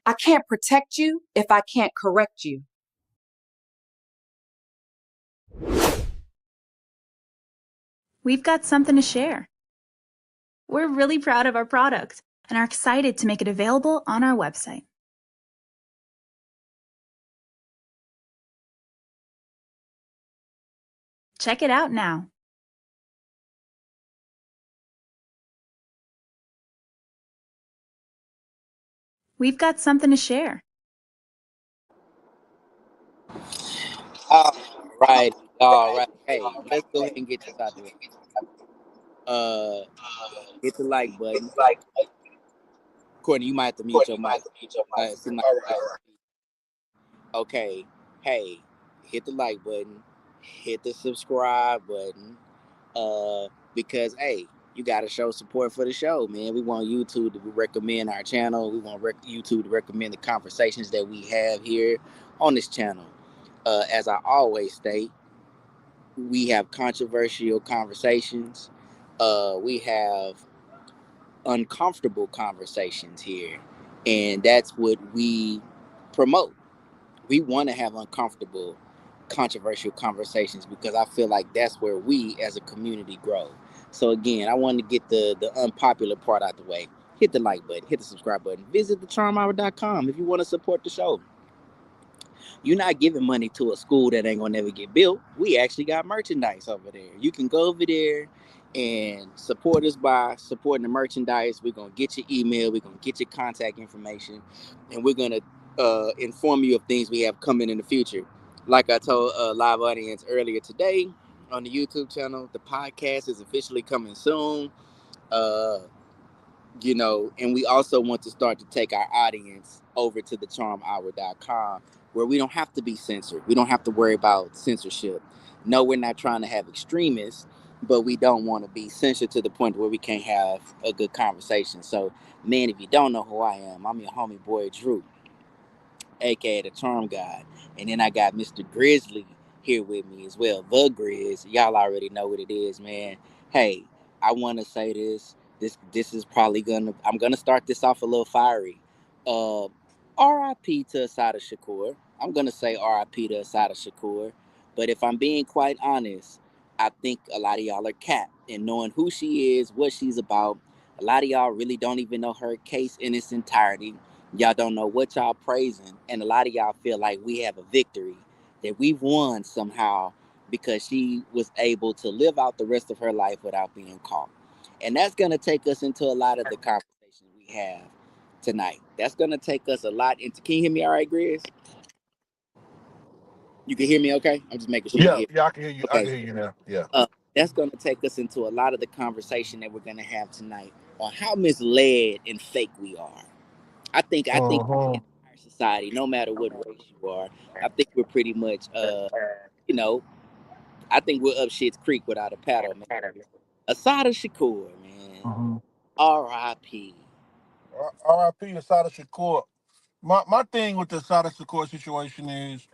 I can't protect you if I can't correct you. We've got something to share. We're really proud of our product and are excited to make it available on our website. Check it out now. We've got something to share. All right. Hey, let's go ahead and get this out the way. Hit the like button. Courtney, you might have to mute your mic. Okay. Hey, hit the like button. Hit the subscribe button. Because hey, you gotta show support for the show, man. We want YouTube to recommend our channel. We want YouTube to recommend the conversations that we have here on this channel. As I always state, we have controversial conversations. We have uncomfortable conversations here, and that's what we promote. We want to have uncomfortable, controversial conversations because I feel like that's where we as a community grow. So again, I wanted to get the unpopular part out the way. Hit the like button, hit the subscribe button, visit thecharmhour.com if you want to support the show. You're not giving money to a school that ain't gonna never get built. We actually got merchandise over there. You can go over there and support us by supporting the merchandise. We're gonna get your email, we're gonna get your contact information, and we're gonna inform you of things we have coming in the future. Like I told a live audience earlier today on the YouTube channel, the podcast is officially coming soon. And we also want to start to take our audience over to thecharmhour.com where we don't have to be censored. We don't have to worry about censorship. No, we're not trying to have extremists, but we don't want to be censored to the point where we can't have a good conversation. So, man, if you don't know who I am, I'm your homie boy Drew, aka the Charm God. And then I got Mr. Grizzly here with me as well. The Grizz. Y'all already know what it is, man. Hey, I want to say this. This is probably I'm gonna start this off a little fiery. R.I.P. to Asada Shakur. I'm gonna say R.I.P. to Asada Shakur. But if I'm being quite honest, I think a lot of y'all are capped in knowing who she is, what she's about. A lot of y'all really don't even know her case in its entirety. Y'all don't know what y'all praising, and a lot of y'all feel like we have a victory, that we've won somehow because she was able to live out the rest of her life without being caught. And that's going to take us into a lot of the conversations we have tonight. That's going to take us a lot into. Can you hear me all right, Grizz? You can hear me okay? I'm just making sure you hear me. Yeah, I can hear you. Okay. I can hear you now. Yeah. That's going to take us into a lot of the conversation that we're going to have tonight on how misled and fake we are. I think in our society, no matter what race you are, I think we're pretty much, I think we're up shit's creek without a paddle, man. Asada Shakur, man. R.I.P. R.I.P. Asada Shakur. My thing with the Asada Shakur situation is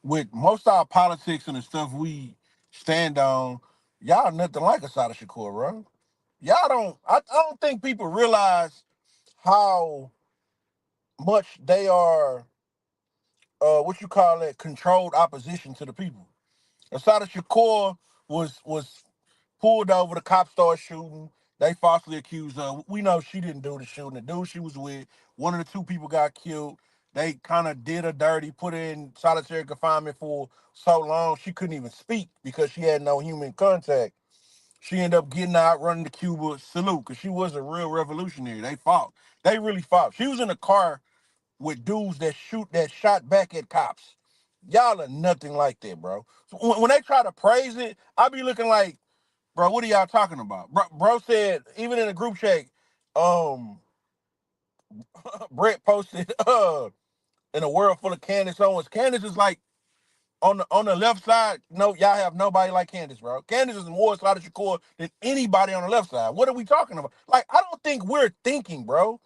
with most of our politics and the stuff we stand on, y'all nothing like Asada Shakur, bro. Y'all don't. I don't think people realize how much they are. What you call it? Controlled opposition to the people. Asada Shakur was pulled over. The cops started shooting. They falsely accused her. We know she didn't do the shooting. The dude she was with, one of the two people got killed. They kind of did her dirty, put her in solitary confinement for so long she couldn't even speak because she had no human contact. She ended up getting out, running the Cuba salute because she was a real revolutionary. They fought. They really fought. She was in a car with dudes that shot back at cops. Y'all are nothing like that, bro. So when they try to praise it, I be looking like, bro, what are y'all talking about? Bro said, even in the group chat, Brett posted, in a world full of Candace Owens. Candace is like on the left side. No, y'all have nobody like Candace, bro. Candace is more Sada Shakur than anybody on the left side. What are we talking about? Like, I don't think we're thinking, bro.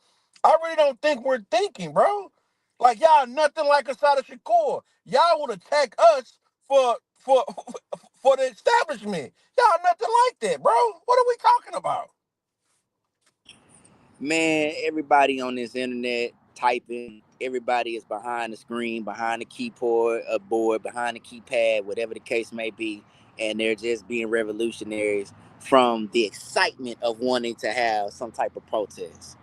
I really don't think we're thinking, bro. Like, y'all nothing like Asada Shakur. Y'all would attack us for for the establishment. Y'all nothing like that, bro. What are we talking about? Man, everybody on this internet typing, everybody is behind the screen, behind the keyboard, a board, behind the keypad, whatever the case may be, and they're just being revolutionaries from the excitement of wanting to have some type of protest.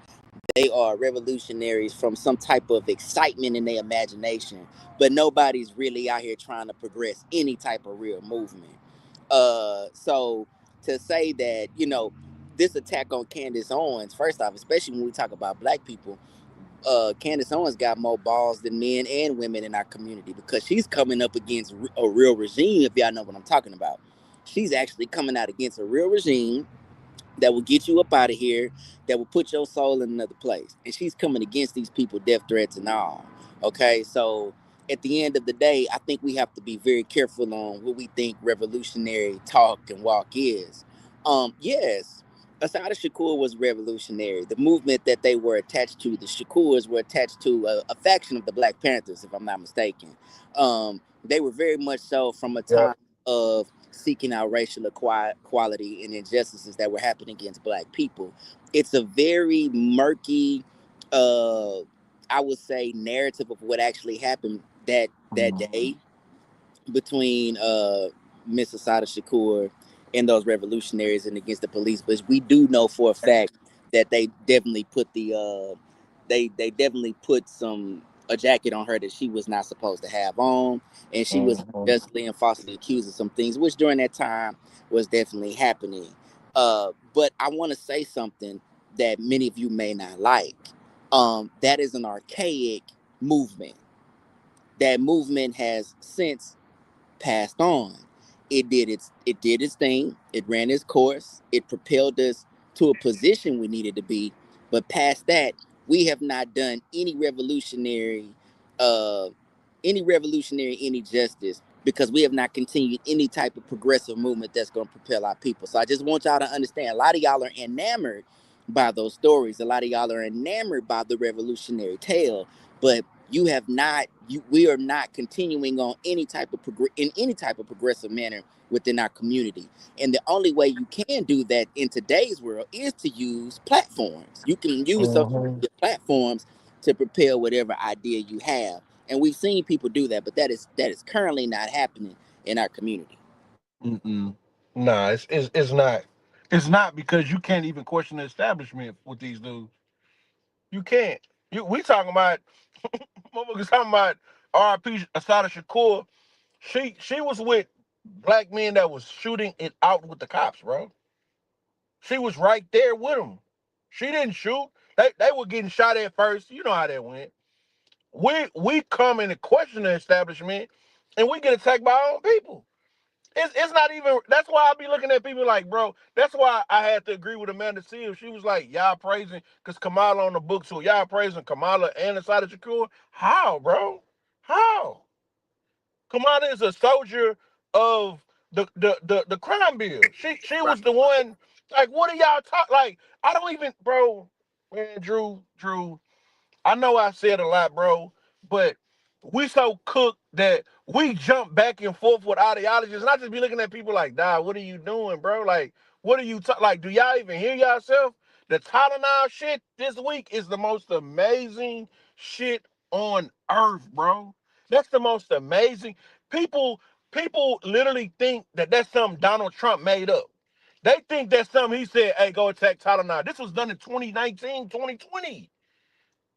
They are revolutionaries from some type of excitement in their imagination, but nobody's really out here trying to progress any type of real movement. So to say that, this attack on Candace Owens, first off, especially when we talk about black people, Candace Owens got more balls than men and women in our community because she's coming up against a real regime, if y'all know what I'm talking about. She's actually coming out against a real regime that will get you up out of here, that will put your soul in another place. And she's coming against these people, death threats and all. Okay, so at the end of the day, I think we have to be very careful on what we think revolutionary talk and walk is. Yes, Asada Shakur was revolutionary. The movement that they were attached to, the Shakurs were attached to a faction of the Black Panthers, if I'm not mistaken. They were very much so from a Yeah. time of seeking out racial equality and injustices that were happening against black people. It's a very murky, uh, I would say, narrative of what actually happened that day between Miss Asada Shakur and those revolutionaries and against the police. But we do know for a fact that they definitely put some a jacket on her that she was not supposed to have on, and she was Mhm. justly and falsely accused of some things, which during that time was definitely happening. But I want to say something that many of you may not like. That is an archaic movement. That movement has since passed on. It did its thing. It ran its course. It propelled us to a position we needed to be. But past that, we have not done uh, any justice because we have not continued any type of progressive movement that's going to propel our people. So I just want y'all to understand. A lot of y'all are enamored by those stories. A lot of y'all are enamored by the revolutionary tale, but you have not we are not continuing on in any type of progressive manner within our community. And the only way you can do that in today's world is to use platforms. You can use social Mhm. media platforms to propel whatever idea you have, and we've seen people do that, but that is currently not happening in our community. Mm-mm. Nah, it's not. It's not because you can't even question the establishment with these dudes. You can't. We talking about motherfuckers talking about R.I.P. Asada Shakur. She was with black men that was shooting it out with the cops, bro. She was right there with them. She didn't shoot. They were getting shot at first. You know how that went. We come in and question the establishment, and we get attacked by our own people. It's not even. That's why I be looking at people like, bro. That's why I had to agree with Amanda Seals. She was like, y'all praising because Kamala on the book, so y'all praising Kamala and Asada Shakur. How, bro? How? Kamala is a soldier of the crime bill. She Right. was the one. Like, what are y'all talk? Like, I don't even, bro. Man, Drew. I know I said a lot, bro, but we so cooked that we jump back and forth with ideologies. And I just be looking at people like, "Dawg, what are you doing, bro? Like, what are you like? Do y'all even hear yourself? The Tylenol shit this week is the most amazing shit on earth, bro. That's the most amazing. People, people literally think that that's something Donald Trump made up. They think that's something he said, hey, go attack Tylenol. This was done in 2019, 2020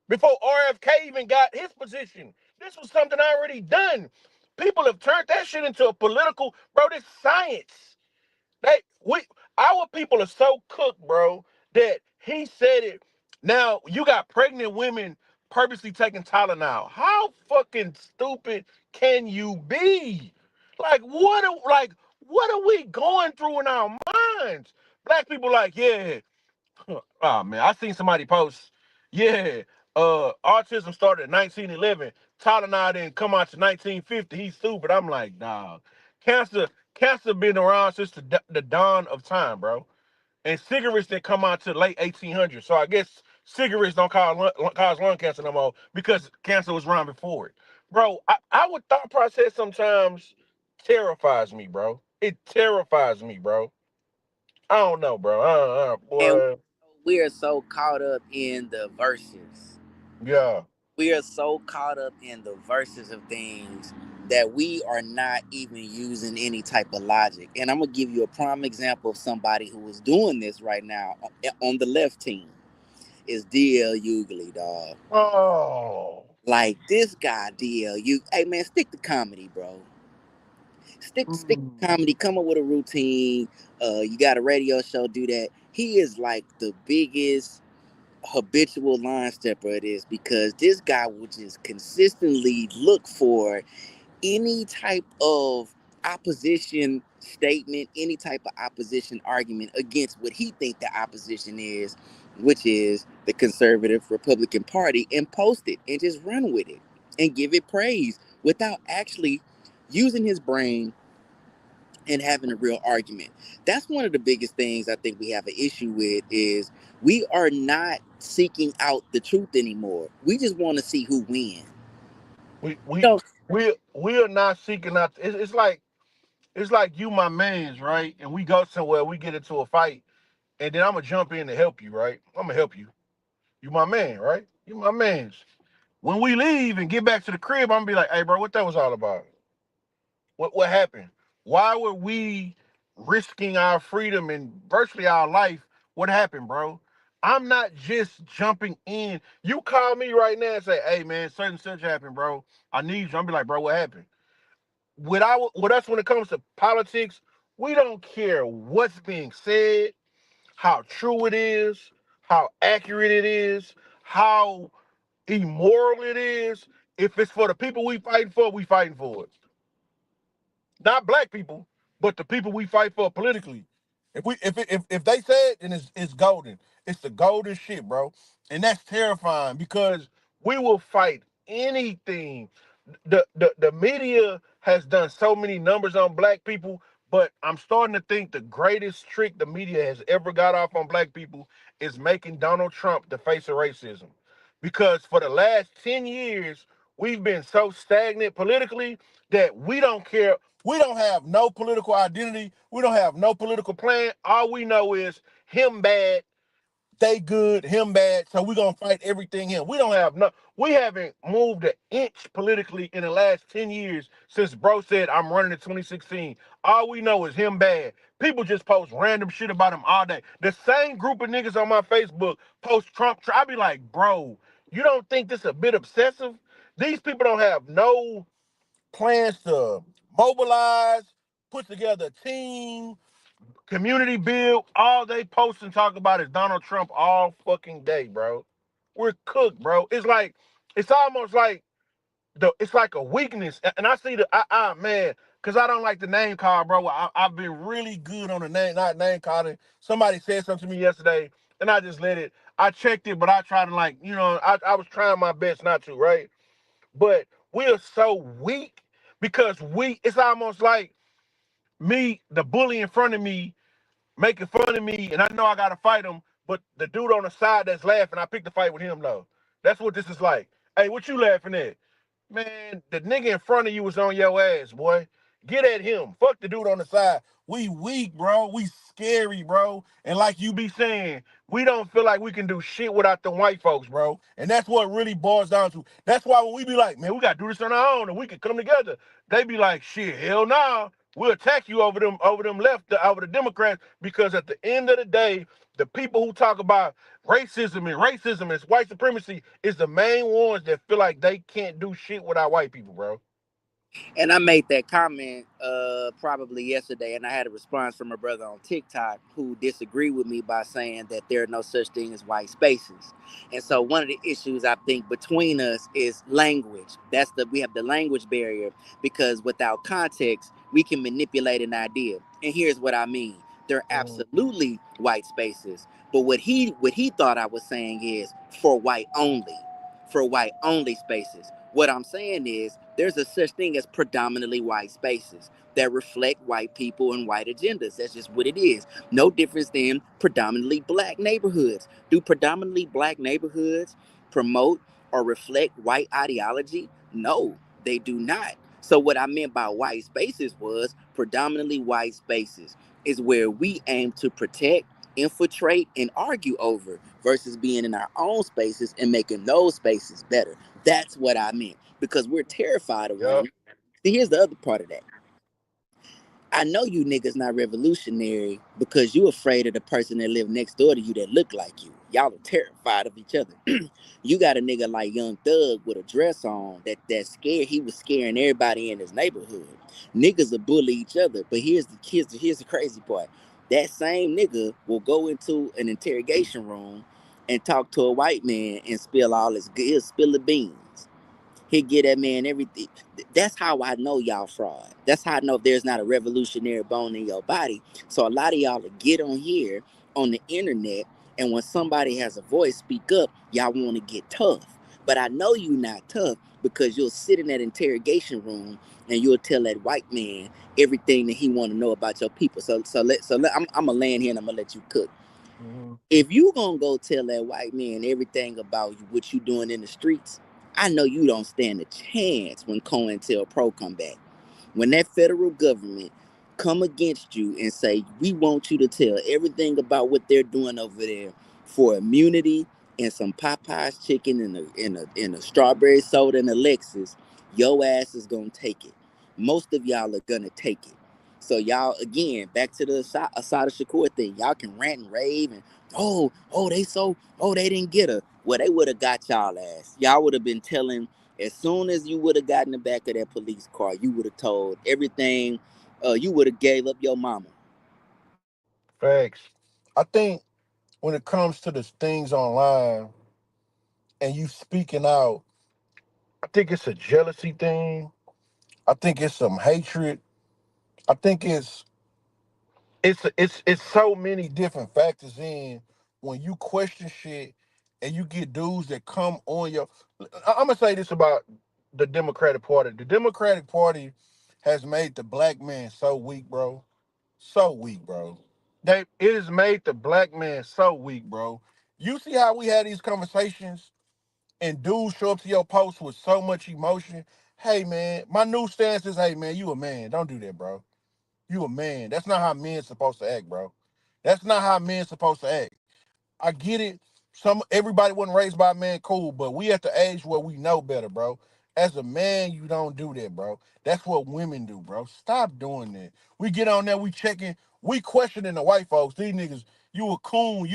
before RFK even got his position. This was something already done. People have turned that shit into a political, bro. This science. They we our people are so cooked, bro, that he said it. Now you got pregnant women purposely taking Tylenol. How fucking stupid can you be? What are we going through in our minds? Black people like, yeah. Oh man, I seen somebody post. Yeah, autism started in 1911. Tylenol didn't come out to 1950. He's stupid. I'm like, dog. Cancer been around since the dawn of time, bro. And cigarettes didn't come out to the late 1800s. So I guess cigarettes don't cause lung cancer no more because cancer was around before it. Bro, our thought process sometimes terrifies me, bro. It terrifies me, bro. I don't know, bro. And Boy. we are so caught up in the verses. Yeah. We are so caught up in the verses of things that we are not even using any type of logic. And I'm gonna give you a prime example of somebody who is doing this right now on the left team. Is DL Hughley, dog. Oh. Like this guy, DL. Hey man, stick to comedy, bro. Stick to Mm. comedy. Come up with a routine. You got a radio show. Do that. He is like the biggest habitual line stepper it is because this guy will just consistently look for any type of opposition statement, any type of opposition argument against what he think the opposition is, which is the conservative Republican Party, and post it and just run with it and give it praise without actually using his brain and having a real argument. That's one of the biggest things I think we have an issue with is we are not seeking out the truth anymore. We just want to see who wins. We You we know, we are not seeking out. It's like you, my man's right, and we go somewhere, we get into a fight, and then I'm gonna jump in to help you, right? I'm gonna help you. You my man, right? You my man's. When we leave and get back to the crib, I'm gonna be like, hey, bro, what that was all about? What happened? Why were we risking our freedom and virtually our life? What happened, bro? I'm not just jumping in. You call me right now and say, hey man, such and such happened, bro. I need you. I'm be like, bro, what happened? With us when it comes to politics, we don't care what's being said, how true it is, how accurate it is, how immoral it is. If it's for the people we fighting for it. Not black people, but the people we fight for politically. If they say it, then it's golden. It's the golden shit, bro. And that's terrifying because we will fight anything. The media has done so many numbers on black people, but I'm starting to think the greatest trick the media has ever got off on black people is making Donald Trump the face of racism. Because for the last 10 years, we've been so stagnant politically that we don't care. We don't have no political identity. We don't have no political plan. All we know is him bad, they good, him bad. So we're gonna fight everything him. We haven't moved an inch politically in the last 10 years since bro said I'm running in 2016. All we know is him bad. People just post random shit about him all day. The same group of niggas on my Facebook post Trump. I be like, bro, you don't think this a bit obsessive? These people don't have no plans to mobilize, put together a team, community build. All they post and talk about is Donald Trump all fucking day, bro. We're cooked, bro. It's almost like it's like a weakness. And I see man, because I don't like the name call, bro. I've been really good on the name, not name calling. Somebody said something to me yesterday, and I just let it. I checked it, but I tried to I was trying my best not to, right? But we are so weak because it's almost like me, the bully in front of me, making fun of me, and I know I gotta fight him, but the dude on the side that's laughing, I picked the fight with him though. That's what this is like. Hey, what you laughing at? Man, the nigga in front of you was on your ass, boy. Get at him. Fuck the dude on the side. We weak, bro. We scary, bro. And like you be saying, we don't feel like we can do shit without the white folks, bro. And that's what really boils down to. That's why when we be like, man, we gotta do this on our own and we can come together. They be like, shit, hell nah. We'll attack you over them over the Democrats, because at the end of the day, the people who talk about racism and white supremacy is the main ones that feel like they can't do shit without white people, bro. and I made that comment probably yesterday, and I had a response from a brother on TikTok who disagreed with me by saying that there are no such thing as white spaces. And so one of the issues I think between us is language. We have the language barrier because without context, we can manipulate an idea. And here's what I mean. There are Mm. absolutely white spaces, But what he thought I was saying is for white only spaces. What I'm saying is there's a such thing as predominantly white spaces that reflect white people and white agendas. That's just what it is. No difference than predominantly black neighborhoods. Do predominantly black neighborhoods promote or reflect white ideology? No, they do not. So what I meant by white spaces was predominantly white spaces is where we aim to protect, infiltrate, and argue over versus being in our own spaces and making those spaces better. That's what I meant because we're terrified of one Yep. another. See, here's the other part of that. I know you niggas not revolutionary because you afraid of the person that live next door to you that look like you. Y'all are terrified of each other. You got a nigga like Young Thug with a dress on that scared. He was scaring everybody in his neighborhood. Niggas will bully each other, but here's the crazy part. That same nigga will go into an interrogation room and talk to a white man and spill all his good, he'll spill the beans. He get that man everything. That's how I know y'all fraud. That's how I know there's not a revolutionary bone in your body. So a lot of y'all will get on here on the internet, and when somebody has a voice, speak up. Y'all want to get tough, but I know you not tough because you'll sit in that interrogation room and you'll tell that white man everything that he want to know about your people. I'm gonna land here and I'm gonna let you cook. Mm-hmm. If you gonna go tell that white man everything about you, what you doing in the streets, I know you don't stand a chance when COINTELPRO come back. When that federal government come against you and say, we want you to tell everything about what they're doing over there for immunity and some Popeyes chicken and a strawberry soda and a Lexus, your ass is gonna take it. Most of y'all are gonna take it. So y'all, again, back to the Asada Shakur thing. Y'all can rant and rave and they didn't get her. Well, they would have got y'all ass. Y'all would have been telling as soon as you would have gotten the back of that police car, you would have told everything. You would have gave up your mama. Facts. I think when it comes to the things online and you speaking out, I think it's a jealousy thing. I think it's some hatred. I think it's so many different factors in when you question shit and you get dudes that come on your. I'm gonna say this about the Democratic Party. The Democratic Party has made the black man so weak, bro. So weak, bro. It has made the black man so weak, bro. You see how we had these conversations and dudes show up to your post with so much emotion. Hey man, my new stance is, hey man, you a man. Don't do that, bro. You a man. That's not how men's supposed to act, bro. That's not how men's supposed to act. I get it. Everybody wasn't raised by a man, cool, but we at the age where we know better, bro. As a man, you don't do that, bro. That's what women do, bro. Stop doing that. We get on there, we questioning the white folks. These niggas, you a coon.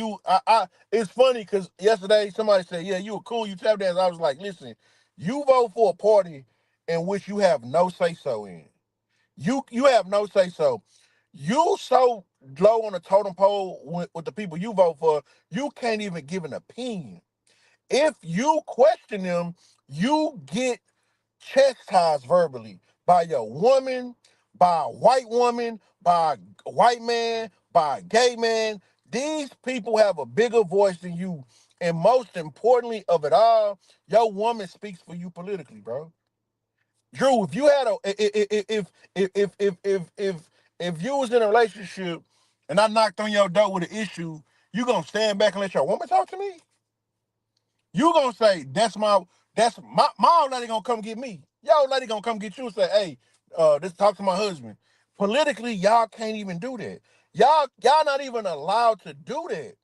It's funny because yesterday somebody said, yeah, you a coon, you tap dance. I was like, listen, you vote for a party in which you have no say so in. You have no say so. You so low on the totem pole with the people you vote for, you can't even give an opinion. If you question them, you get chastised verbally by your woman, by a white woman, by a white man, by a gay man. These people have a bigger voice than you. And most importantly of it all, your woman speaks for you politically, bro. Drew, if you had a if you was in a relationship and I knocked on your door with an issue, you gonna stand back and let your woman talk to me? You gonna say that's my old lady gonna come get me. Your old lady gonna come get you and say, hey, this talk to my husband. Politically, y'all can't even do that. Y'all not even allowed to do that.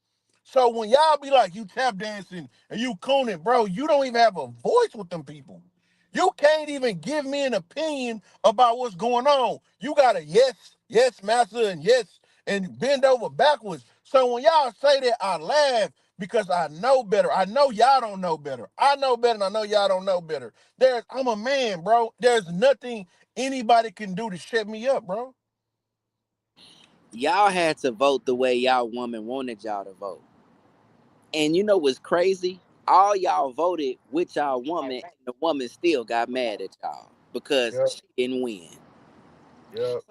So when y'all be like you tap dancing and you cooning, bro, you don't even have a voice with them people. You can't even give me an opinion about what's going on. You got a yes, master, and yes, and bend over backwards. So when y'all say that, I laugh because I know better. I know y'all don't know better. I know better, and I know y'all don't know better. I'm a man, bro. There's nothing anybody can do to shut me up, bro. Y'all had to vote the way y'all woman wanted y'all to vote. And you know what's crazy? All y'all voted with y'all woman, and the woman still got mad at y'all because Yep, she didn't win. yep.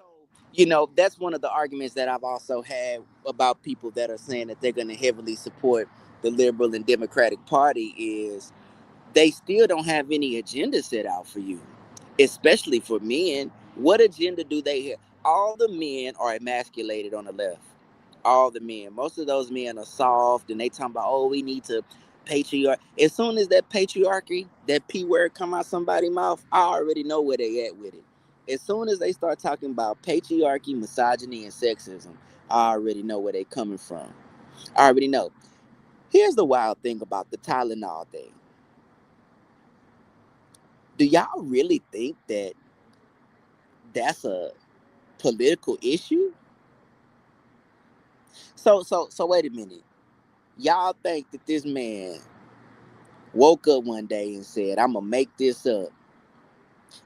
That's one of the arguments that I've also had about people that are saying that they're going to heavily support the liberal and democratic party is they still don't have any agenda set out for you, especially for men. What agenda do they have? All the men are emasculated on the left. All the men. Most of those men are soft and they talking about, oh, we need to patriarch. As soon as that patriarchy, that P word come out somebody's mouth, I already know where they at with it. As soon as they start talking about patriarchy, misogyny, and sexism, I already know where they coming from. I already know. Here's the wild thing about the Tylenol thing. Do y'all really think that that's a political issue? So wait a minute. Y'all think that this man woke up one day and said, "I'm gonna make this up,"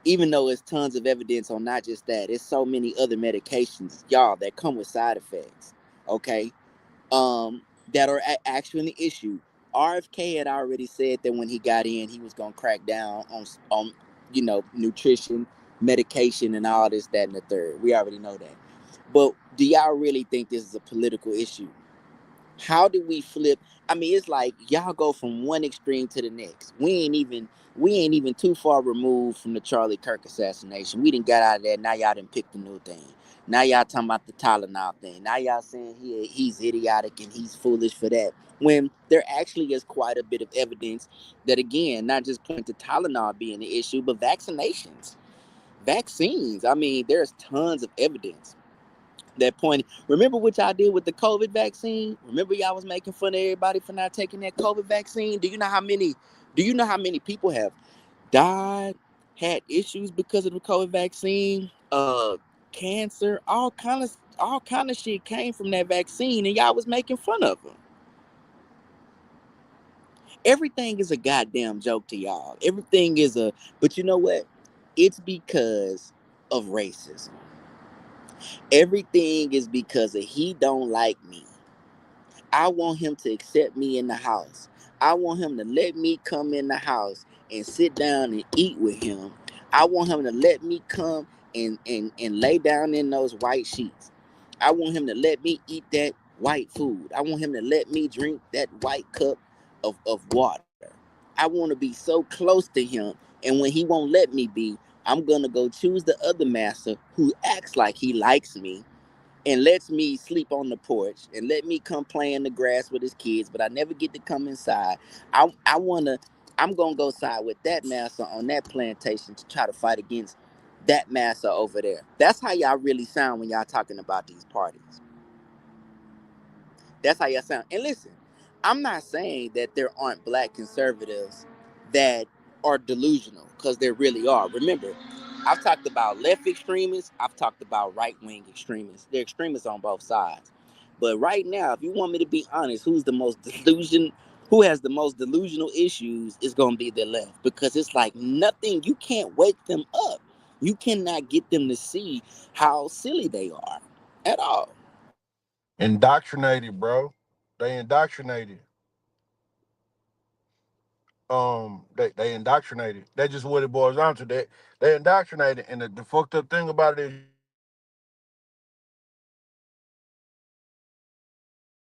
even though it's tons of evidence on not just that. It's so many other medications, y'all, that come with side effects. Okay, that are actually an issue. RFK had already said that when he got in, he was gonna crack down on nutrition, medication, and all this, that, and the third. We already know that. But do y'all really think this is a political issue? How do we flip? I mean, it's like y'all go from one extreme to the next. We ain't even too far removed from the Charlie Kirk assassination. We didn't get out of that. Now y'all didn't pick the new thing. Now y'all talking about the Tylenol thing. Now y'all saying he's idiotic and he's foolish for that. When there actually is quite a bit of evidence that, again, not just point to Tylenol being the issue, but vaccinations, vaccines. I mean, there's tons of evidence that point. Remember what y'all did with the COVID vaccine? Remember y'all was making fun of everybody for not taking that COVID vaccine? Do you know how many people have died, had issues because of the COVID vaccine? Cancer, all kind of shit came from that vaccine, and y'all was making fun of them. Everything is a goddamn joke to y'all. Everything is a. But you know what? It's because of racism. Everything is because of he don't like me. I want him to accept me in the house. I want him to let me come in the house and sit down and eat with him. I want him to let me come and lay down in those white sheets. I want him to let me eat that white food. I want him to let me drink that white cup of water. I want to be so close to him. And when he won't let me be, I'm going to go choose the other master who acts like he likes me and lets me sleep on the porch and let me come play in the grass with his kids, but I never get to come inside. I'm gonna go side with that massa on that plantation to try to fight against that massa over there. That's how y'all really sound when y'all talking about these parties. That's how y'all sound. And listen, I'm not saying that there aren't black conservatives that are delusional, because there really are. Remember, I've talked about left extremists, I've talked about right wing extremists. They're extremists on both sides. But right now, if you want me to be honest, who has the most delusional issues is going to be the left, because it's like nothing, you can't wake them up. You cannot get them to see how silly they are at all. Indoctrinated, bro. They indoctrinated. They indoctrinated. That's just what it boils down to. They indoctrinated, and the fucked up thing about it is you watch your child get the education, but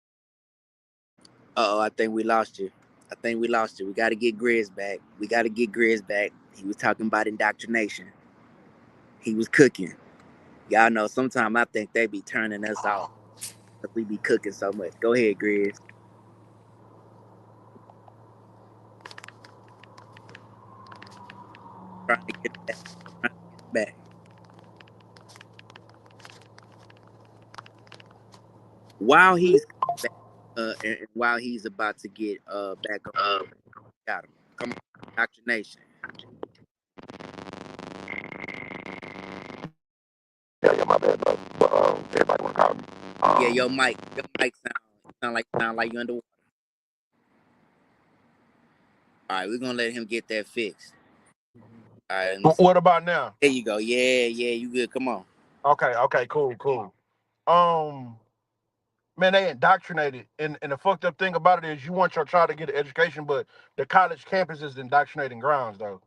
Uh-oh, I think we lost you. I think we lost you. We got to get Grizz back. We got to get Grizz back. He was talking about indoctrination. He was cooking. Y'all know sometimes I think they be turning us off because we be cooking so much. Go ahead, Grizz. Trying to get him back. Trying to get him back. While he's back, and while he's about to get back on, got him. Come on, indoctrination. yeah, yeah, my bad, bro. But everybody wanna call me. Yeah, Um, your mic sound like you underwater. All right, we're gonna let him get that fixed. All right, let me see. what about now? There you go. Yeah, yeah, you good. Come on. Okay, okay, cool, cool. Um, man, they indoctrinated, and the fucked up thing about it is you want your child to get an education, but the college campus is the indoctrinating grounds, though.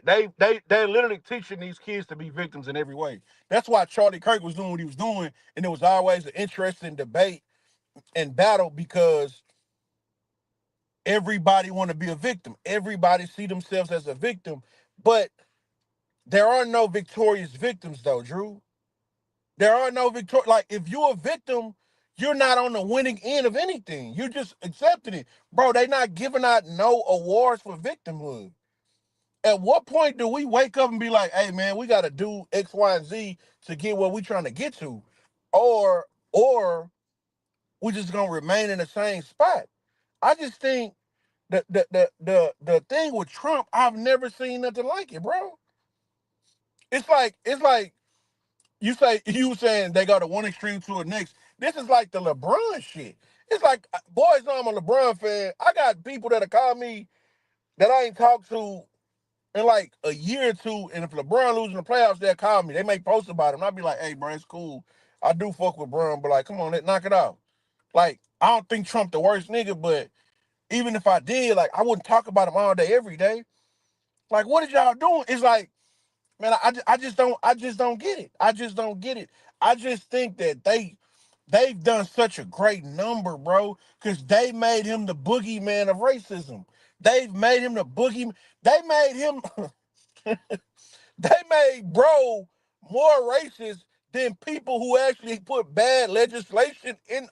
They're literally teaching these kids to be victims in every way. That's why Charlie Kirk was doing what he was doing, and it was always an interesting debate and battle because everybody want to be a victim. Everybody see themselves as a victim, but there are no victorious victims, though, Drew. There are no victor. Like, if you're a victim, you're not on the winning end of anything. You're just accepting it, bro. They not giving out no awards for victimhood. At what point do we wake up and be like, hey man, we gotta do X, Y, and Z to get where we trying to get to? Or we just gonna remain in the same spot. I just think the thing with Trump, I've never seen nothing like it, bro. It's like you saying they go to one extreme to the next. This is like the LeBron shit. It's like, boys know I'm a LeBron fan. I got people that have called me that I ain't talked to in like a year or two, and if LeBron losing the playoffs, they'll call me. They make posts about him. I'll be like, hey, bro, it's cool. I do fuck with Bron, but like, come on, knock it out. Like, I don't think Trump the worst nigga, but even if I did, like, I wouldn't talk about him all day, every day. Like, what is y'all doing? It's like, man, I just don't get it. I just don't get it. I just think that they've done such a great number, bro, because they made him the boogeyman of racism. They've made him the boogeyman. They made him. They made bro more racist than people who actually put bad legislation in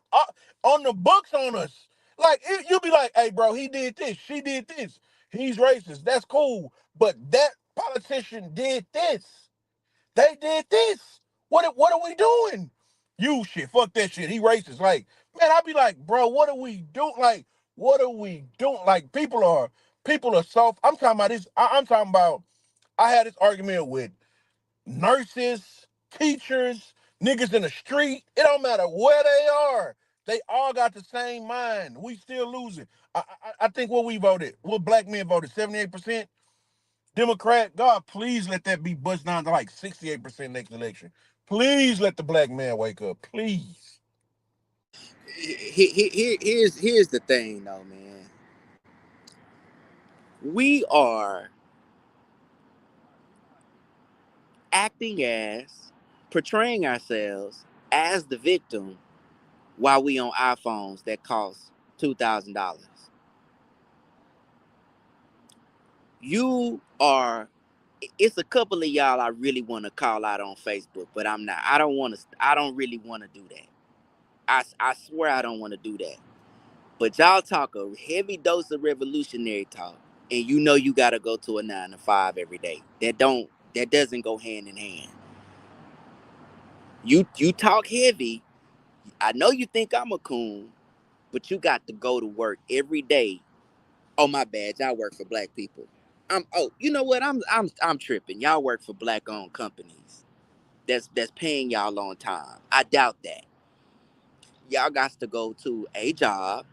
on the books on us. Like, you'll be like, hey, bro, he did this, she did this, he's racist. That's cool, but that politician did this. They did this. What are we doing? You shit, fuck that shit. He racist. Like, man, I'd be like, bro, what are we doing? Like, what are we doing? Like, people are soft. I'm talking about this. I'm talking about. I had this argument with nurses, teachers, niggas in the street. It don't matter where they are. They all got the same mind. We still losing. I think what black men voted, 78%. Democrat, God, please let that be bust down to like 68% next election. Please let the black man wake up. Please. Here's the thing, though, man. We are acting as, portraying ourselves as the victim while we on iPhones that cost $2,000. You are. It's a couple of y'all I really want to call out on Facebook, but I'm not. I don't want to. I don't really want to do that. I swear I don't want to do that. But y'all talk a heavy dose of revolutionary talk, and you know you gotta go to a 9 to 5 every day. That doesn't go hand in hand. You talk heavy. I know you think I'm a coon, but you got to go to work every day. Oh, my bad. Y'all work for black people. You know what? I'm tripping. Y'all work for black owned companies. That's paying y'all on time. I doubt that. Y'all got to go to a job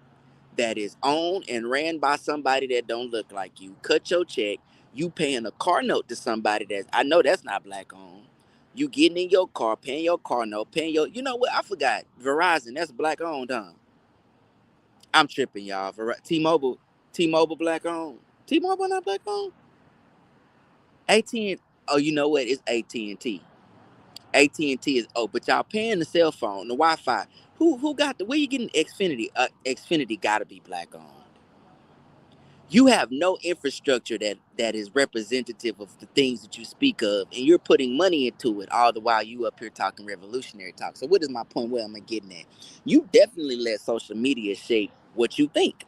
that is owned and ran by somebody that don't look like you. Cut your check. You paying a car note to somebody that I know that's not black owned. You getting in your car, paying your car note, paying your. You know what? I forgot. Verizon, that's black owned, huh? I'm tripping, y'all. T-Mobile black owned. T-Mobile not black owned. AT&T. Oh, you know what? It's AT&T. AT&T is but y'all paying the cell phone, the Wi-Fi. Who got the? Where you getting Xfinity? Xfinity gotta be black owned. You have no infrastructure that is representative of the things that you speak of, and you're putting money into it all the while you up here talking revolutionary talk. So what is my point? Where am I getting at? You definitely let social media shape what you think.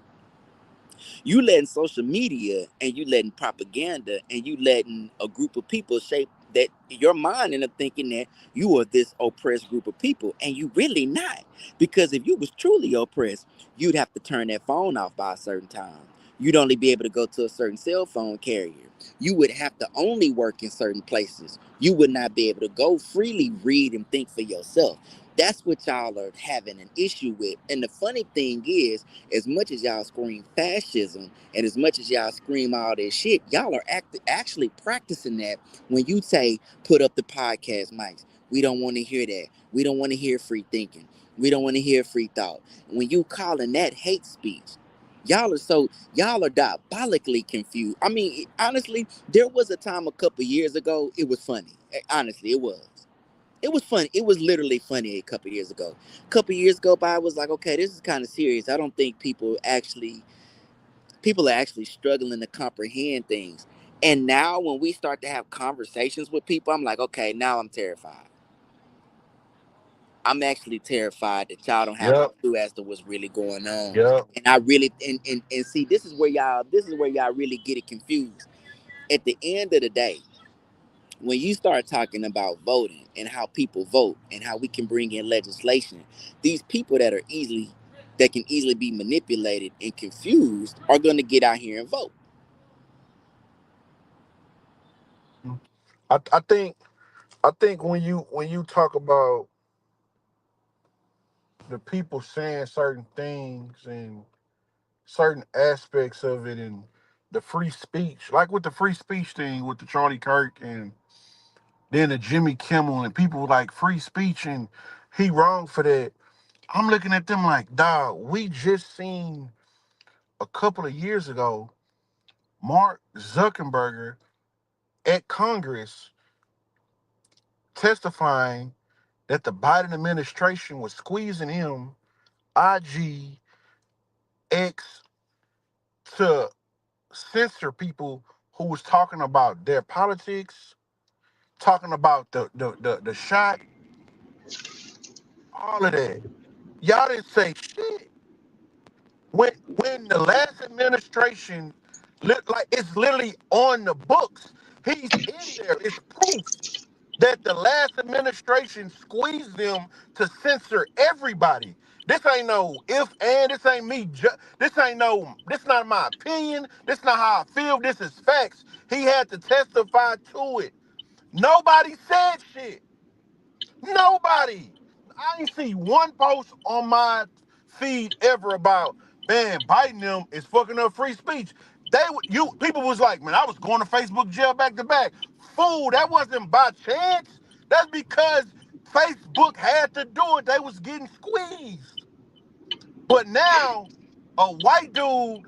You letting social media and you letting propaganda and you letting a group of people shape that your mind into thinking that you are this oppressed group of people, and you really not. Because if you was truly oppressed, you'd have to turn that phone off by a certain time. You'd only be able to go to a certain cell phone carrier. You would have to only work in certain places. You would not be able to go freely read and think for yourself. That's what y'all are having an issue with. And the funny thing is, as much as y'all scream fascism and as much as y'all scream all this shit, y'all are actually practicing that when you say, put up the podcast mics. We don't want to hear that. We don't want to hear free thinking. We don't want to hear free thought. When you calling that hate speech, Y'all are diabolically confused. I mean, honestly, there was a time a couple years ago it was funny. Honestly, it was. It was funny. It was literally funny a couple years ago. A couple years go by, I was like, okay, this is kind of serious. I don't think people are actually struggling to comprehend things. And now when we start to have conversations with people, I'm like, okay, now I'm terrified. I'm actually terrified that y'all don't have a Yep. clue as to what's really going on. Yep. And I really and see this is where y'all really get it confused. At the end of the day, when you start talking about voting and how people vote and how we can bring in legislation, these people that can easily be manipulated and confused are going to get out here and vote. I think when you talk about the people saying certain things and certain aspects of it and the free speech, like with the free speech thing with the Charlie Kirk and then the Jimmy Kimmel and people like free speech and he wrong for that. I'm looking at them like, dog, we just seen a couple of years ago Mark Zuckerberg at Congress testifying that the Biden administration was squeezing him IG X to censor people who was talking about their politics, talking about the shot, all of that. Y'all didn't say shit. When the last administration, like it's literally on the books. He's in there. It's proof that the last administration squeezed them to censor everybody. This ain't no if and this ain't me. This ain't no. This not my opinion. This not how I feel. This is facts. He had to testify to it. Nobody said shit. Nobody. I ain't see one post on my feed ever about, man, Biden them is fucking up free speech. You people was like, man, I was going to Facebook jail back to back. Fool, that wasn't by chance. That's because Facebook had to do it. They was getting squeezed. But now, a white dude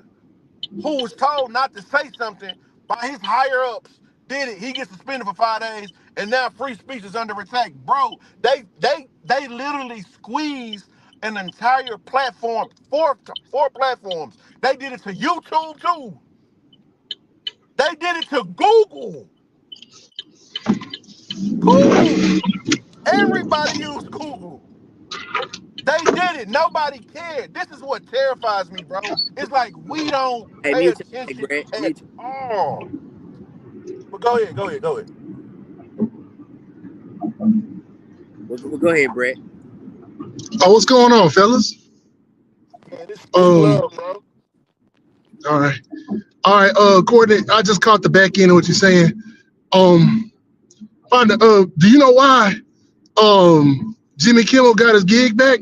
who was told not to say something by his higher ups did it. He gets suspended for 5 days, and now free speech is under attack, bro. They literally squeezed an entire platform, four platforms. They did it to YouTube too. They did it to Google. Google. Everybody used Google. They did it. Nobody cared. This is what terrifies me, bro. It's like we don't Hey, pay mute your mic, attention Brett. at Mute. all. But go ahead, go ahead, go ahead. Well, go ahead, Brett. Oh, what's going on, fellas? Man, this Um, love, bro. all right, Courtney, I just caught the back end of what you're saying. Um, do you know why Jimmy Kimmel got his gig back?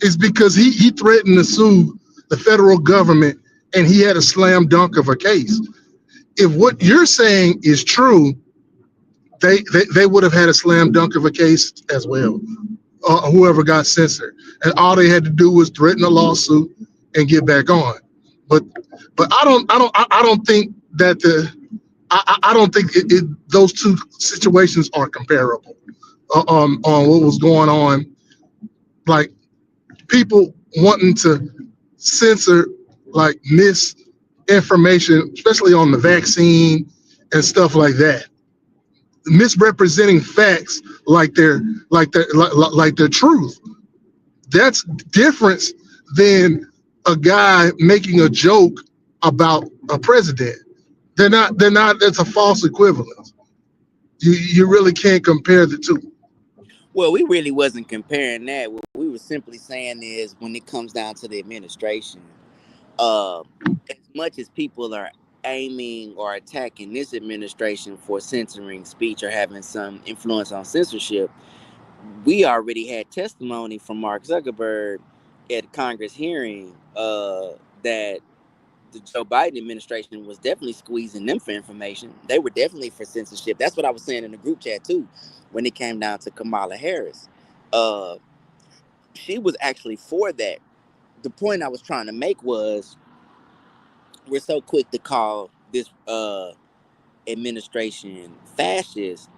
It's because he threatened to sue the federal government, and he had a slam dunk of a case. If what you're saying is true, they would have had a slam dunk of a case as well. Whoever got censored, and all they had to do was threaten a lawsuit and get back on. But I don't think that I don't think those two situations are comparable. On what was going on, like people wanting to censor like misinformation, especially on the vaccine and stuff like that, misrepresenting facts like they're truth. That's different than a guy making a joke about a president. They're not It's a false equivalence. You really can't compare the two. Well, we really wasn't comparing that. What we were simply saying is when it comes down to the administration, uh, as much as people are aiming or attacking this administration for censoring speech or having some influence on censorship, we already had testimony from Mark Zuckerberg at a Congress hearing that the Joe Biden administration was definitely squeezing them for information. They were definitely for censorship. That's what I was saying in the group chat too, when it came down to Kamala Harris. Uh, she was actually for that. The point I was trying to make was we're so quick to call this administration fascist,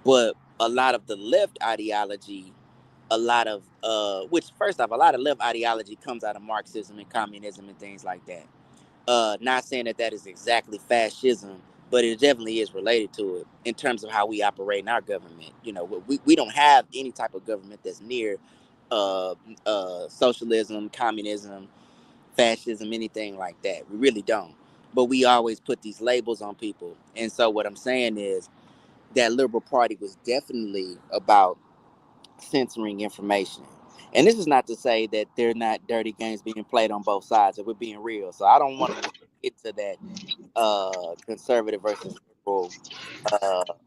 but a lot of the left ideology, a lot of which first off, a lot of left ideology comes out of Marxism and communism and things like that. Not saying that that is exactly fascism, but it definitely is related to it in terms of how we operate in our government. You know, we don't have any type of government that's near socialism, communism, fascism, anything like that. We really don't. But we always put these labels on people. And so what I'm saying is that Liberal Party was definitely about censoring information. And this is not to say that there are not dirty games being played on both sides, if we're being real. So I don't want to get to that conservative versus liberal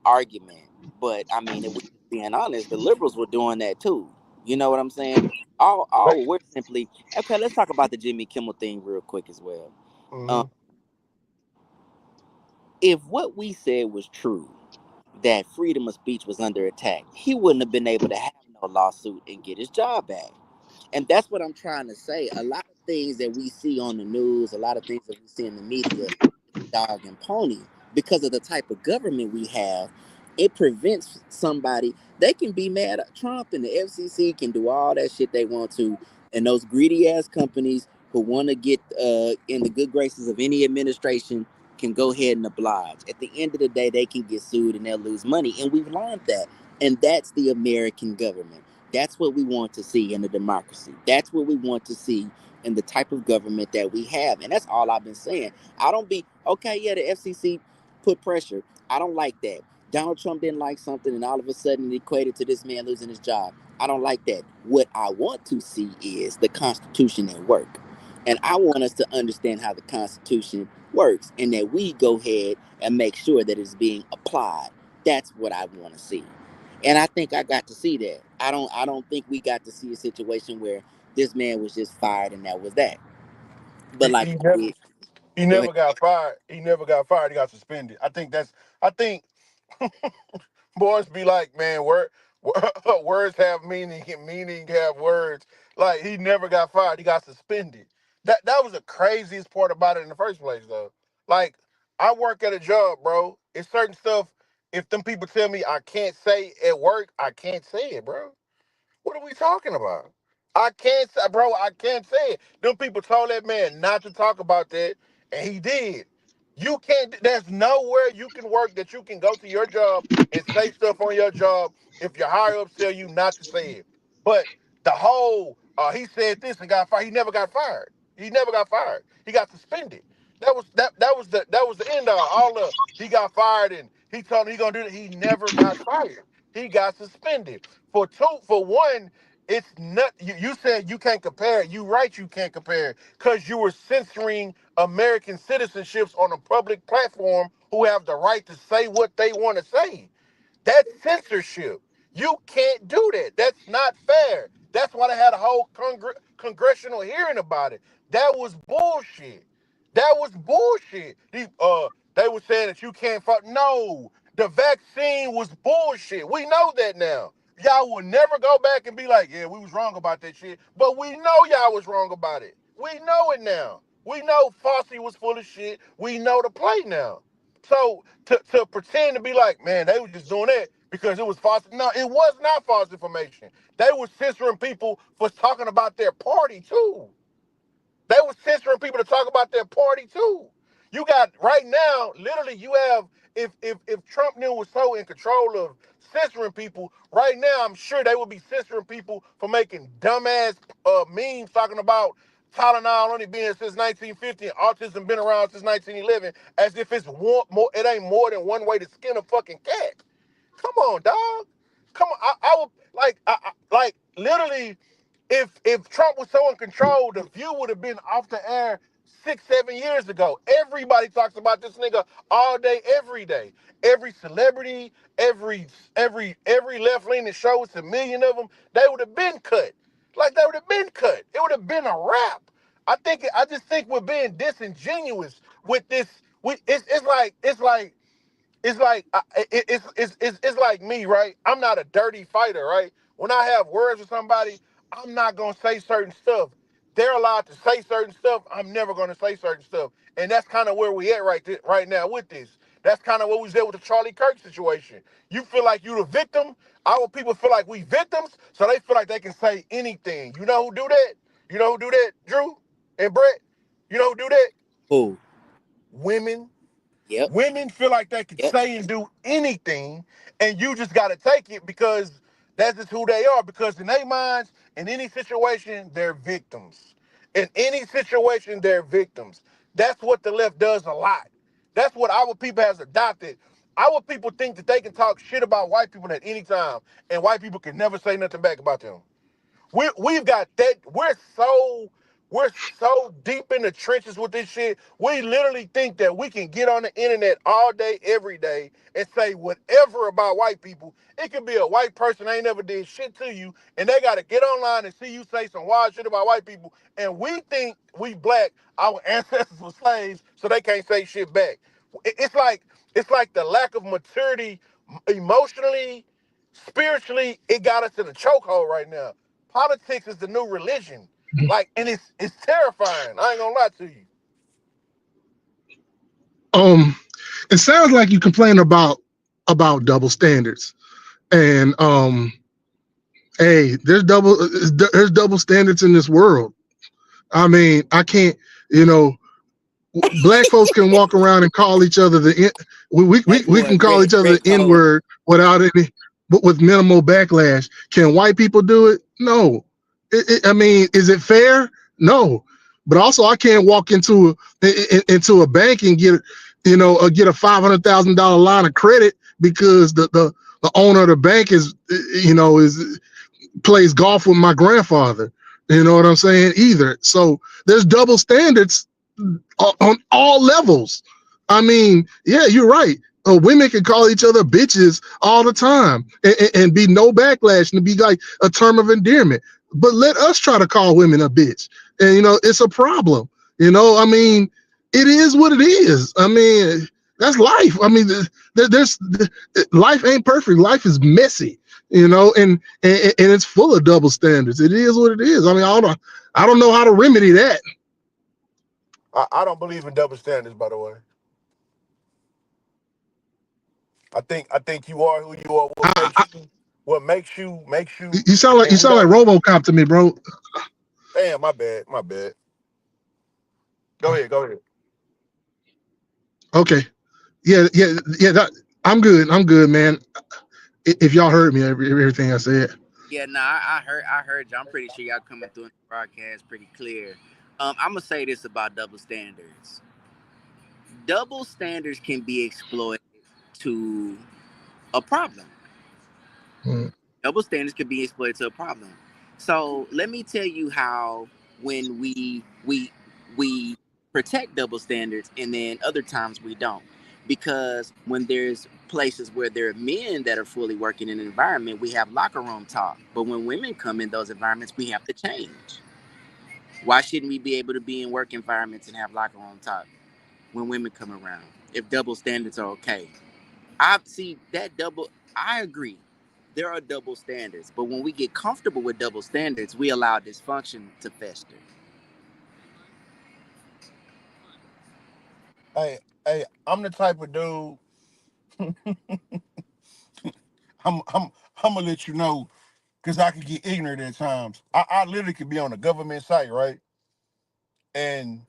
argument. But I mean, if we're being honest, the liberals were doing that too. You know what I'm saying? All we're simply okay. Let's talk about the Jimmy Kimmel thing real quick as well. Um, Mm-hmm. if what we said was true, that freedom of speech was under attack, he wouldn't have been able to have no lawsuit and get his job back. And that's what I'm trying to say. A lot of things that we see on the news, a lot of things that we see in the media, dog and pony, because of the type of government we have, it prevents somebody. They can be mad at Trump, and the FCC can do all that shit they want to, and those greedy ass companies who want to get in the good graces of any administration can go ahead and oblige. At the end of the day, they can get sued and they'll lose money, and we've learned that. And that's the American government. That's what we want to see in a democracy. That's what we want to see in the type of government that we have. And that's all I've been saying. I don't be okay. Yeah, the FCC put pressure. I don't like that. Donald Trump didn't like something, and all of a sudden it equated to this man losing his job. I don't like that. What I want to see is the Constitution at work, and I want us to understand how the Constitution works, and that we go ahead and make sure that it's being applied. That's what I want to see, and I think I got to see that. I don't think we got to see a situation where this man was just fired and that was that. But He, like he I never said, he go ahead. never got fired. He never got fired. He got suspended. I think boys be like, man, words have meaning and meaning have words. Like he never got fired. He got suspended. That was the craziest part about it in the first place, though. Like I work at a job, bro. It's certain stuff. If them people tell me I can't say at work, I can't say it, bro. What are we talking about? I can't say, bro, I can't say it. Them people told that man not to talk about that, and he did. You can't, there's nowhere you can work that you can go to your job and say stuff on your job if your higher ups tell you not to say it. But the whole, he said this and got fired. He never got fired. He never got fired. He got suspended. That was the end of all the he got fired and he told him he gonna do it. He never got fired. He got suspended. For one, it's not you said you can't compare it. You right, you can't compare it. Because you were censoring American citizenships on a public platform who have the right to say what they want to say. That's censorship. You can't do that. That's not fair. That's why they had a whole congressional hearing about it. That was bullshit. That was bullshit. They were saying that you can't fight. No, the vaccine was bullshit. We know that now. Y'all will never go back and be like, yeah, we was wrong about that shit. But we know y'all was wrong about it. We know it now. We know Fauci was full of shit. We know the play now. So to pretend to be like, man, they were just doing that because it was false. No, it was not false information. They were censoring people for talking about their party too. They were censoring people to talk about their party too. You got right now, literally, you have if Trump knew was so in control of censoring people, right now I'm sure they would be censoring people for making dumbass memes talking about Tylenol only being since 1950 and autism been around since 1911, as if it's one more. It ain't more than one way to skin a fucking cat. Come on, dog. Come on. I would like literally if Trump was so in control, the View would have been off the air 6, 7 years ago. Everybody talks about this nigga all day, every day. Every celebrity, every left leaning show, it's a million of them. They would have been cut. Like they would have been cut. It would have been a wrap. I just think we're being disingenuous with this. It's like me, right? I'm not a dirty fighter, right? When I have words with somebody, I'm not gonna say certain stuff. they're allowed to say certain stuff. I'm never going to say certain stuff, and that's kind of where we at right now with this. That's kind of what we said with the Charlie Kirk situation. You feel like you the victim. Our people feel like we victims, so they feel like they can say anything. You know who do that? You know who do that, Drew and Brett? You know who do that? Who? Women. Yep. Women feel like they can Yep. say and do anything, and you just got to take it because that's just who they are. Because in their minds, in any situation, they're victims. In any situation, they're victims. That's what the left does a lot. That's what our people has adopted. Our people think that they can talk shit about white people at any time, and white people can never say nothing back about them. We've got that. We're so deep in the trenches with this shit. We literally think that we can get on the internet all day, every day, and say whatever about white people. It could be a white person that ain't never did shit to you, and they gotta get online and see you say some wild shit about white people. And we think we black, our ancestors were slaves, so they can't say shit back. It's like the lack of maturity emotionally, spiritually, it got us in a chokehold right now. Politics is the new religion. Like, and it's terrifying. I ain't gonna lie to you. Um, it sounds like you complain about double standards, and hey, there's double standards in this world. I mean, I can't, you know, black folks can walk around and call each other That we boy can call Brett each other Brett the N Cole. word without any, but with minimal backlash. Can white people do it? No. I mean, is it fair? No. But also, I can't walk into a bank and get get a $500,000 line of credit because the owner of the bank is plays golf with my grandfather. You know what I'm saying? Either. So there's double standards on all levels. I mean, yeah, you're right. Women can call each other bitches all the time and be no backlash and be like a term of endearment. But let us try to call women a bitch. And, it's a problem. I mean, it is what it is. I mean, that's life. I mean, life ain't perfect. Life is messy, and it's full of double standards. It is what it is. I mean, I don't know how to remedy that. I don't believe in double standards, by the way. I think you are who you are. What I, makes you what makes you You sound like and without RoboCop to me, bro. damn, my bad. Go ahead. Okay, yeah. I'm good, man. If y'all heard me, everything I said. Yeah, nah, I heard you. I'm pretty sure y'all coming through in the broadcast pretty clear. I'm gonna say this about double standards. Double standards can be exploited to a problem. Mm. Double standards can be exploited to a problem. So let me tell you how when we protect double standards and then other times we don't. Because when there's places where there are men that are fully working in an environment, we have locker room talk. But when women come in those environments, we have to change. Why shouldn't we be able to be in work environments and have locker room talk when women come around? If double standards are okay. I see that double. I agree. There are double standards, but when we get comfortable with double standards, we allow dysfunction to fester. Hey, I'm the type of dude. I'm gonna let you know because I can get ignorant at times. I literally could be on a government site, right? And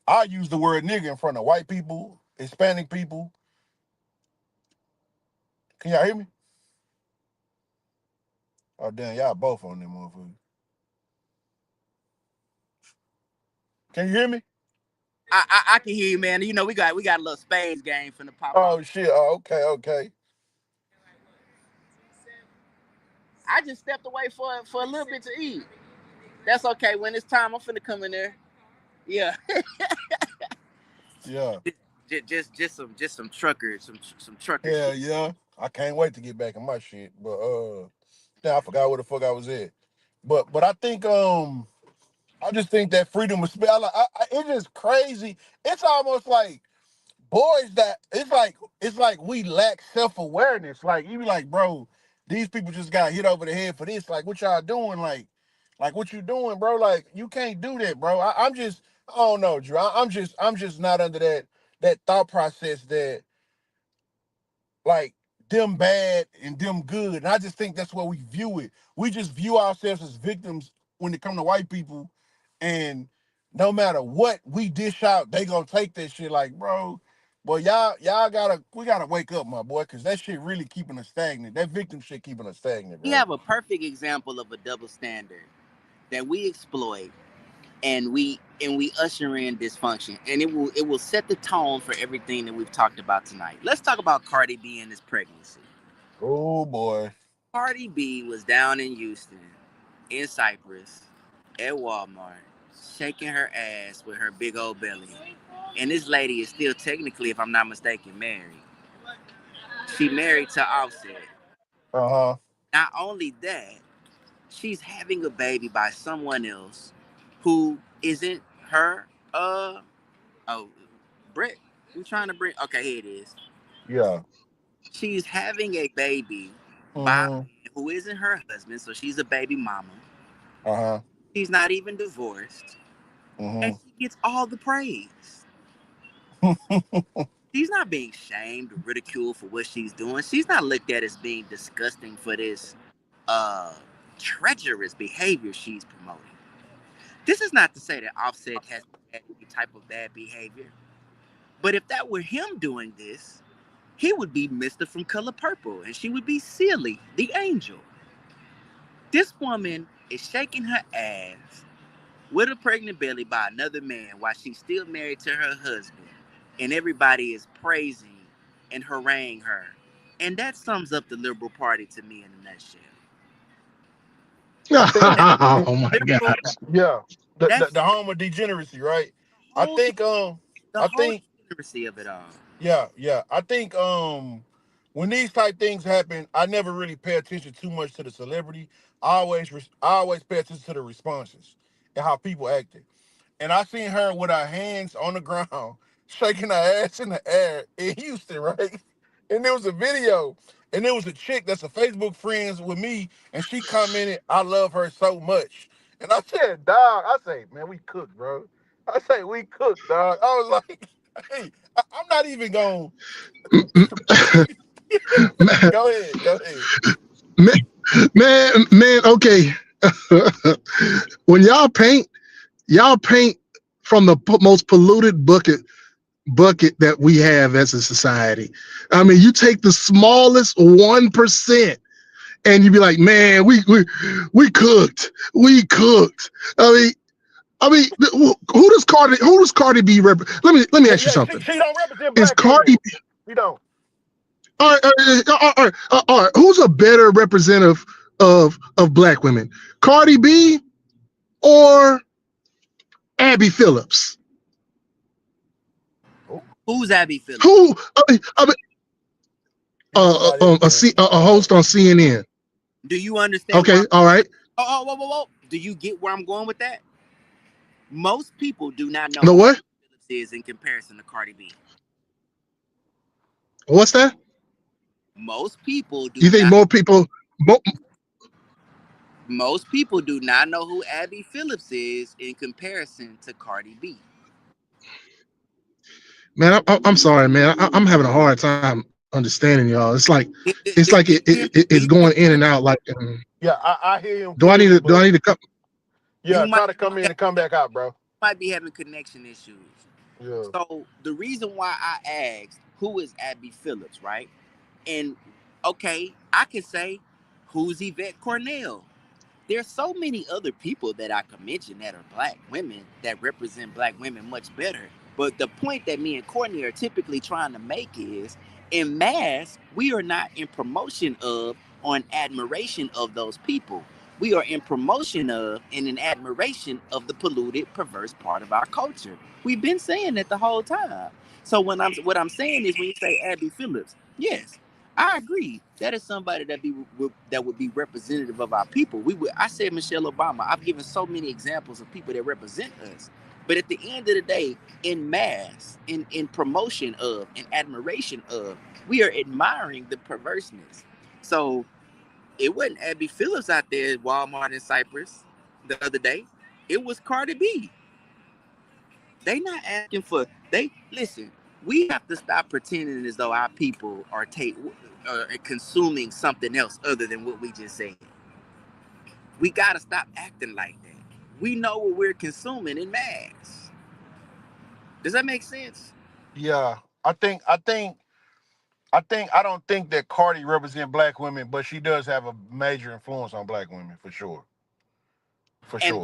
I use the word nigga in front of white people, Hispanic people. Can y'all hear me? Oh damn, y'all both on them motherfuckers. Can you hear me? I can hear you, man. You know we got a little Spain's game finna pop off. Oh shit. Oh, okay. I just stepped away for a little bit to eat. That's okay. When it's time, I'm finna come in there. Yeah, Yeah. just some truckers, some trucker Yeah, shit. yeah. I can't wait to get back in my shit. But now I forgot where the fuck I was at. But I think I just think that freedom of speech. It's just crazy. It's almost like boys that it's like we lack self awareness. Like you be like, bro, these people just got hit over the head for this. Like what y'all doing? Like Like, what you doing, bro? Like, you can't do that, bro. I don't know, Drew. I'm just not under that thought process that like them bad and them good. And I just think that's where we view it. We just view ourselves as victims when it come to white people, and no matter what we dish out, they gonna take that shit. Like, bro, boy, we gotta wake up, my boy, because that shit really keeping us stagnant. That victim shit keeping us stagnant, We bro. have a perfect example of a double standard that we exploit, and we usher in dysfunction, and it will set the tone for everything that we've talked about tonight. Let's talk about Cardi B and this pregnancy. Oh boy. Cardi B was down in Houston, in Cyprus, at Walmart, shaking her ass with her big old belly. And this lady is still technically, if I'm not mistaken, married. She married to Offset. Uh-huh. Not only that, she's having a baby by someone else who isn't her. Oh, Brett, we trying to bring. Okay, here it is. Yeah. She's having a baby by a Mm-hmm. man who isn't her husband, so she's a baby mama. Uh-huh. She's not even divorced, and Mm-hmm. she gets all the praise. She's not being shamed or ridiculed for what she's doing. She's not looked at as being disgusting for this uh treacherous behavior she's promoting. This is not to say that Offset has had any type of bad behavior, but if that were him doing this, he would be Mr. from Color Purple, and she would be Silly, the angel. This woman is shaking her ass with a pregnant belly by another man while she's still married to her husband, and everybody is praising and haranguing her. And that sums up the liberal party to me in a nutshell. I think That's Oh my liberal. gosh. yeah. That's The home of degeneracy, right? the I whole think the I whole think degeneracy of it all. yeah. I think when these type things happen, I never really pay attention too much to the celebrity. I always pay attention to the responses and how people acted. And I seen her with her hands on the ground, shaking her ass in the air in Houston, right? And there was a video, and there was a chick that's a Facebook friends with me, and she commented, "I love her so much." And I said, "Dog," I say, "Man, we cooked, bro." I say, "We cooked, dog." I was like, "Hey, I'm not even going." man, Go ahead, go ahead. man, man, okay. When y'all paint from the most polluted bucket that we have as a society. I mean, you take the smallest 1% and you be like, man, we cooked. I mean, who does Cardi B Let me Yeah, ask you yeah, something. she don't represent Is black women. Cardi She don't. all right, who's a better representative of black women, Cardi B or Abby Phillips? Who's Abby Phillips? Who? I mean, She's somebody else, man. a host on CNN. Do you understand where Okay, I'm all right. whoa. Do you get where I'm going with that? Most people do not know No who what? Abby Phillips is in comparison to Cardi B. What's that? Most people do You think not more people? Mo- most people do not know who Abby Phillips is in comparison to Cardi B. Man, I'm sorry, man. I'm having a hard time understanding y'all. It's like Do it's you going in hear and me? out. Like, Yeah, I hear him do clearly, I but need to come? You yeah, might try to come in be and come back out, bro. having connection issues. Yeah. So the reason why I asked who is Abby Phillips, right? And okay, I can say who's Yvette Cornell. There's so many other people that I could mention that are black women that represent black women much better. But the point that me and Courtney are typically trying to make is in mass, we are not in promotion of or in admiration of those people. We are in promotion of and in admiration of the polluted, perverse part of our culture. We've been saying that the whole time. So what I'm saying is when you say Abby Phillips, yes, I agree. That is somebody that would be representative of our people. I said Michelle Obama. I've given so many examples of people that represent us. But at the end of the day, in mass, in promotion of, in admiration of, we are admiring the perverseness. So it wasn't Abby Phillips out there at Walmart in Cyprus. the other day. It was Cardi B. They not asking for they listen. We have to stop pretending as though our people are consuming something else other than what we just said. We gotta stop acting like that. We know what we're consuming in mass. Does that make sense? Yeah, I don't think that Cardi represent black women, but she does have a major influence on black women for sure. For And sure.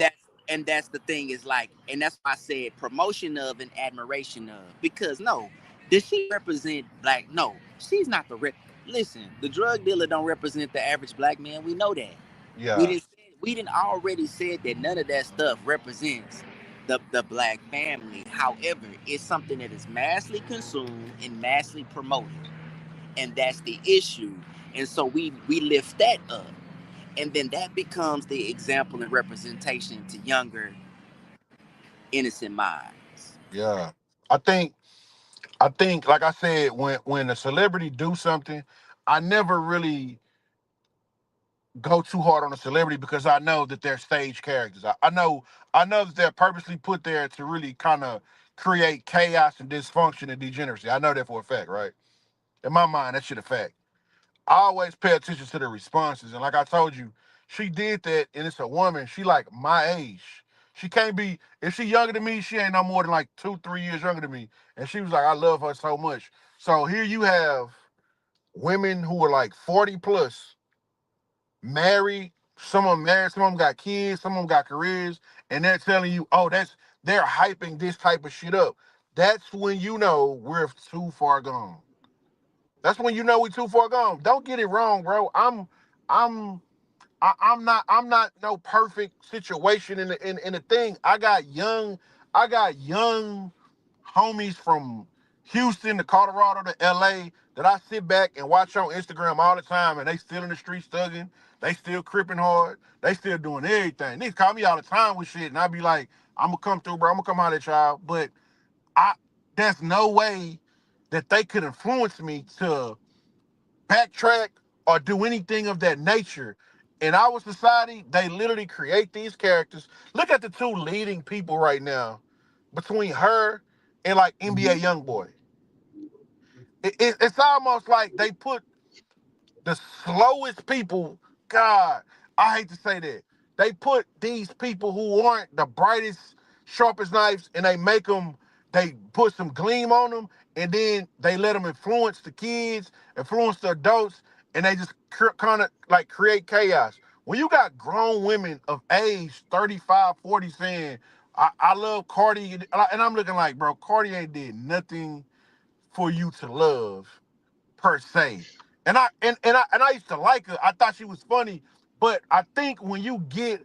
that's the thing is like, and that's why I said promotion of and admiration of, because no, does she represent black? No, she's not listen, the drug dealer don't represent the average black man. We know that. we Yeah. didn't we didn't already said that none of that stuff represents the black family. However, it's something that is massively consumed and massively promoted, and that's the issue. And so we lift that up, and then that becomes the example and representation to younger innocent minds. Yeah. I think like I said, when a celebrity do something, I never really go too hard on a celebrity because I know that they're stage characters. I know that they're purposely put there to really kind of create chaos and dysfunction and degeneracy. I know that for a fact, right? In my mind, that shit a fact. I always pay attention to the responses. And like I told you, she did that, and it's a woman. She like my age. She can't be, if she younger than me, she ain't no more than like 2, 3 years younger than me. And she was like, I love her so much. So here you have women who are like 40 plus, married, some of them married, some of them got kids, some of them got careers, and they're telling you, oh, they're hyping this type of shit up. That's when you know we're too far gone. That's when you know we're too far gone. Don't get it wrong, bro. I'm I'm not no perfect situation in the thing. I got young homies from Houston to Colorado to LA that I sit back and watch on Instagram all the time, and they still in the streets thugging. They still cripping hard. They still doing everything. They call me all the time with shit, and I be like, I'm gonna come through, bro. I'm gonna come out at y'all. But I there's no way that they could influence me to backtrack or do anything of that nature. In our society, they literally create these characters. Look at the two leading people right now between her and like NBA YoungBoy. It's almost like they put the slowest people, God, I hate to say that. They put these people who aren't the brightest, sharpest knives, and they put some gleam on them, and then they let them influence the kids, influence the adults, and they just kind of like create chaos. When you got grown women of age 35, 40 saying, I love Cardi, and I'm looking like, bro, Cardi ain't did nothing for you to love per se. And I used to like her. I thought she was funny, but I think when you get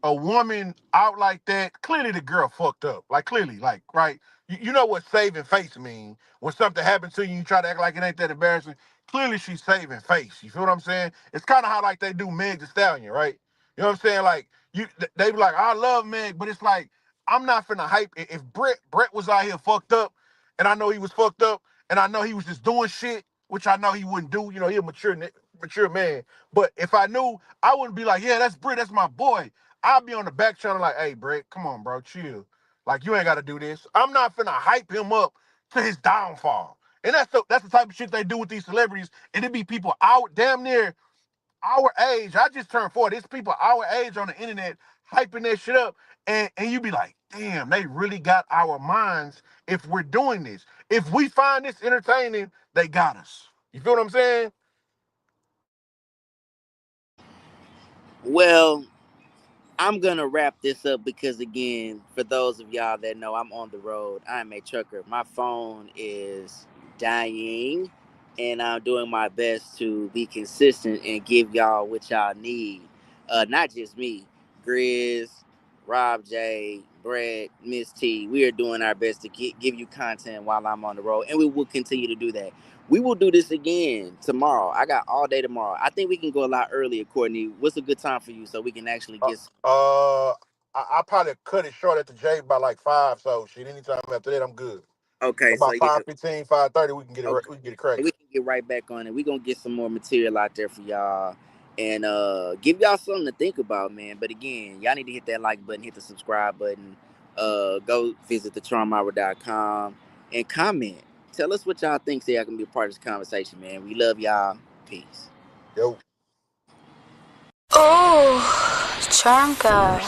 a woman out like that, clearly the girl fucked up. Like clearly, like right. You know what saving face mean? When something happens to you, you try to act like it ain't that embarrassing. Clearly she's saving face. You feel what I'm saying? It's kind of how like they do Meg Thee Stallion, right? You know what I'm saying? Like they be like, I love Meg, but it's like I'm not finna hype. If Brett was out here fucked up, and I know he was fucked up, and I know he was just doing shit, which I know he wouldn't do. You know, he a mature man. But if I knew, I wouldn't be like, yeah, that's Brett, that's my boy. I'll be on the back channel like, hey, Brett, come on, bro, chill. Like, you ain't got to do this. I'm not finna hype him up to his downfall. And that's the type of shit they do with these celebrities. And it be people out damn near our age. I just turned 40. It's people our age on the internet hyping that shit up. And you be like, damn, they really got our minds if we're doing this. If we find this entertaining, they got us. You feel what I'm saying? Well, I'm gonna wrap this up because again, for those of y'all that know, I'm on the road. I'm a trucker. My phone is dying, and I'm doing my best to be consistent and give y'all what y'all need. Not just me, Grizz, Rob J, Brett, Miss T. We are doing our best to give you content while I'm on the road, and we will continue to do that. We will do this again tomorrow. I got all day tomorrow. I think we can go a lot earlier, Courtney. What's a good time for you so we can actually Uh, get uh I probably cut it short at the J by like 5, so shit, anytime after that, I'm good. okay, so About yeah, 5:15, 5:30, we can get it okay. we can get it So cracking. we can get right back on it. We're gonna get some more material out there for y'all. and give y'all something to think about, man. But again, y'all need to hit that like button, hit the subscribe button, go visit thecharmhour.com and comment. Tell us what y'all think so y'all can be a part of this conversation, man. We love y'all. Peace. Yo. Oh, Charm Guy.